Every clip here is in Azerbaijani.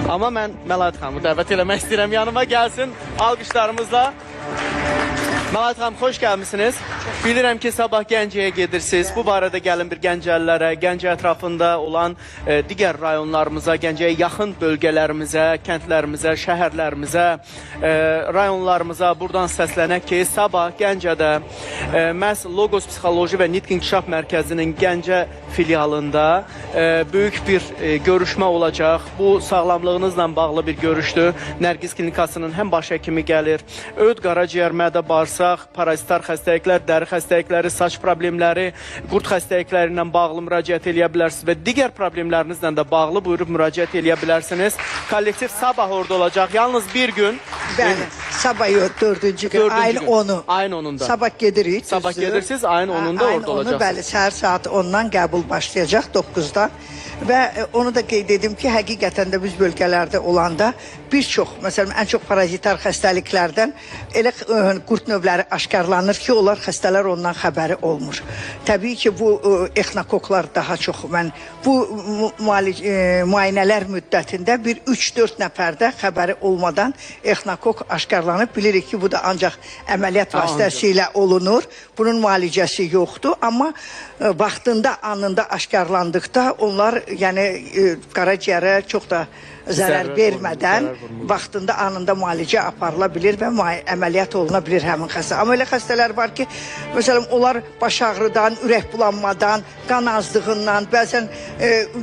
Amma mən Məlahət xanımı dəvət eləmək istəyirəm, yanıma gəlsin alqışlarımızla. Məlahət xanım, xoş gəlmişsiniz. Bilirəm ki, sabah Gəncəyə gedirsiniz. Bu barədə gəlin bir Gəncəlilərə, Gəncə ətrafında olan digər rayonlarımıza, Gəncəyə yaxın bölgələrimizə, kəndlərimizə, şəhərlərimizə, rayonlarımıza buradan səslənək ki, sabah Gəncədə məhz Logos Psixoloji və Nitq İnkişaf Mərkəzinin Gəncə filialında böyük bir görüşmə olacaq. Bu sağlamlığınızla bağlı bir görüşdür. Nərgiz Klinikasının həm baş həkimi gəlir, öd, qaraciyər, mədə, bağırsaq, parazitar xəstəliklər, dəri xəstəlikləri, saç problemləri, qurd xəstəlikləri ilə bağlı müraciət eləyə bilərsiniz və digər problemlərinizlə də bağlı buyurub müraciət eləyə bilərsiniz. Kollektiv sabah orada olacaq. Yalnız bir gün. Bəli, sabah yox, 4-cü gün, ayın 10-u. Ayın 10-unda. Sabah gedirik. Sabah gedirsiniz, ayın 10-unda orada olacaqsınız. Bəli, səhər saat 10-dan qəbul başlayacaq, 9-da. Və onu da qeyd edim ki, həqiqətən də biz bölgələrdə olanda bir çox, məsələn, ən çox parazitar xəstəliklərdən elə qurd növləri aşkarlanır ki, onlar xəstələr ondan xəbəri olmur. Təbii ki, bu exnokoklar daha çox, mən bu müayinələr müddətində bir 3-4 nəfərdə xəbəri olmadan exnokok aşkarlanıb. Bilirik ki, bu da ancaq əməliyyat vasitəsilə olunur. Bunun müalicəsi yoxdur, amma vaxtında, anında aşkarlandıqda onlar, yəni qaraciyərə çox da zərər vermədən vaxtında, anında müalicə aparıla bilir və əməliyyat oluna bilir həmin xəstə. Amma elə xəstələr var ki, məsələn, onlar baş ağrıdan, ürək bulanmadan, qan azdığından, bəzən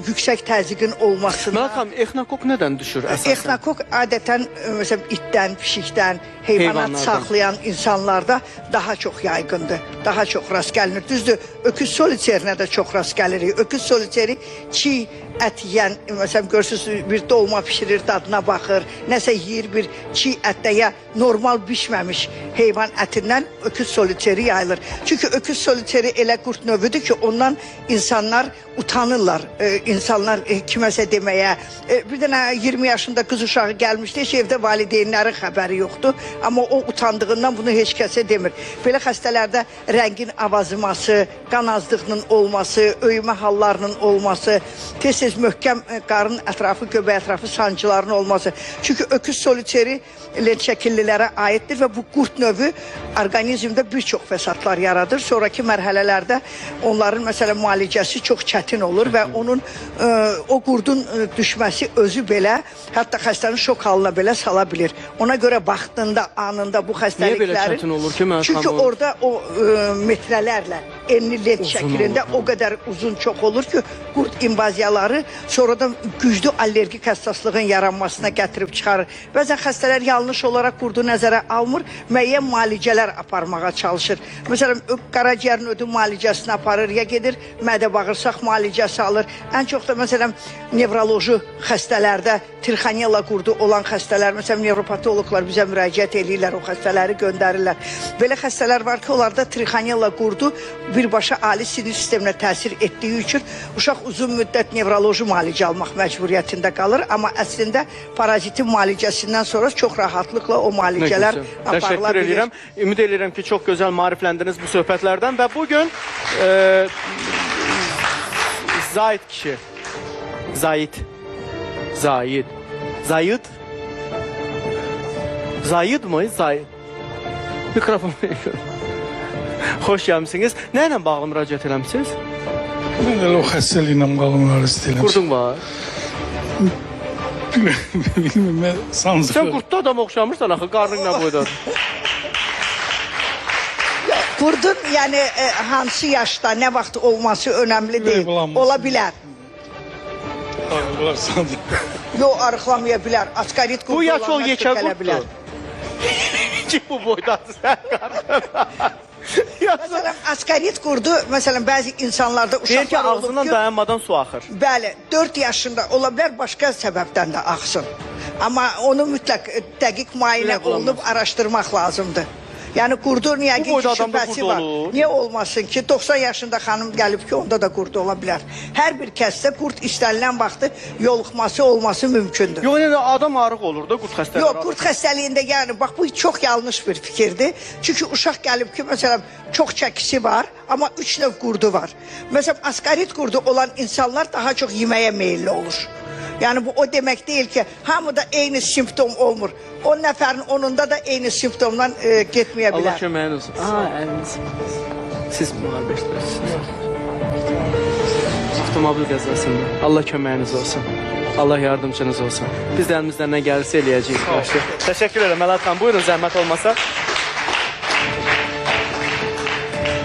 yüksək təzyiqin olmasından. Məlahət xanım, exnokok nədən düşür əsasən? Exnokok adətən, məsələn, itdən, pişikdən, heyvanat saxlayan insanlarda daha çox yayğındır, daha çox rast gəlinir. Düzdür, öküz soliterinə də çox rast gəlirik. Öküz soliteri çiğ ət yiyən, məsələn, görürsünüz, bir dolma pişirir, dadına baxır, nəsə yiyir, bir çiğ ətdə ya normal bişməmiş heyvan ətindən öküz soliteri yayılır. Çünki öküz soliteri elə qurd növüdür ki, ondan insanlar utanırlar, insanlar kiməsə deməyə. Bir dənə 20 yaşında qız uşağı gəlmişdi, heç evdə valideynlərin xəbəri yoxdur, amma o utandığından bunu heç kəsə demir. Belə xəstələrdə rəngin avazıması, qan azdığının olması, öyümə hallarının olması, tez-tez möhkəm qarın ətrafı, göbək ətrafı sancıların olması. Çünki öküz soliteri şəkillilərə aiddir və bu qurd növü orqanizmdə bir çox fəsadlar yaradır. Sonraki mərhələlərdə onların, məsələn, müalicəsi çox çətin olur və onun, o qurdun düşməsi özü belə, hətta xəstənin şok halına belə sala bilir. Ona görə vaxtında, anında bu xəstəliklərin... Niyə belə çətin olur ki, Məlahət xanım? Çünki orada o metrələrlə, enli led şəklində o qədər uzun çox olur ki, qurd invaziyaları sonradan güclü allergik həssaslığın yaranmasına gətirib çıxarır. Bəzən xəstələr yanlış olaraq qurdu nəzərə almır, müəyyən müalicələr aparmağa çalışır. Məsələn, qaraciyərin ödü müalicəsini aparır, ya gedir mədə bağırsaq müalicəsi alır. Ən çox da, məsələn, nevroloji xəstələrdə trixanella qurdu olan xəstələr, məsələn, nevropatoloqlar bizə müraciət edirlər, o xəstələri göndərirlər. Belə xəstələr var ki, onlarda trixanella qurdu birbaşa ali sinir sisteminə təsir etdiyi üçün uşaq uzun müddət nevroloji müalicə almaq məcburiyyətində qalır, amma əslində parazitin müalicəsindən sonra çox rahatlıqla o müalicələr aparıla Təşəkkür bilir. edirəm. Ümid edirəm ki, çox gözəl maarifləndiniz bu söhbətlərdən və bugün Zahid kişi, Zahid mı? Zahid. Mikrofonu veriyorum. Xoş gəlmişsiniz. Nə ilə bağlı müraciət eləmişsiniz? Mən elə o xəstəliklə bağlı müraciət eləmişəm. Qurdun var. Bilmem, mən sancıqlı. Sən qurdda adam oxşamırsan axı, qarnın nə boydadır? Qurdun, yəni hansı yaşda, nə vaxt olması önəmli deyil. Ola bilər. Ağrılar sancıq. Yox, arıqlamaya bilər. Askarit qurdu Bu yaş ol yekə gələ bilər. qurddur. Ki bu boydadır sən qarnın. Məsələn, askarit qurdu, məsələn, bəzi insanlarda Deyir ki, uşaqlar olub ağzından ki, dayanmadan su axır. bəli, 4 yaşında ola bilər, başqa səbəbdən də axsın. Amma onu mütləq dəqiq müayinə olunub araşdırmaq lazımdır. Yəni qurdun yəqin ki, şübhəsi var. Niyə olmasın ki, 90 yaşında xanım gəlib ki, onda da qurd ola bilər. Hər bir kəsdə qurd istənilən vaxtı yoluxması olması mümkündür. Yox, yəni adam arıq olur da qurd xəstələri. Yox, qurd xəstəliyində yəni, bax bu çox yanlış bir fikirdir. Çünki uşaq gəlib ki, məsələn, çox çəkisi var, amma 3 növ qurdu var. Məsələn, askarit qurdu olan insanlar daha çox yeməyə meyilli olur. Yəni bu o demək deyil ki, hamıda eyni simptom olmur. 10 nəfərin onunda da eyni simptomdan getməyə Allah bilər. köməyiniz olsun. Əliniz. Siz müharibə işləyirsiniz. Avtomobil qəzasında. Allah köməyiniz olsun. Allah yardımcınız olsun. Biz də əlimizdən nə gəlirsə eləyəcəyik. Təşəkkür edirəm Mələt xanım. Buyurun zəhmət olmasa.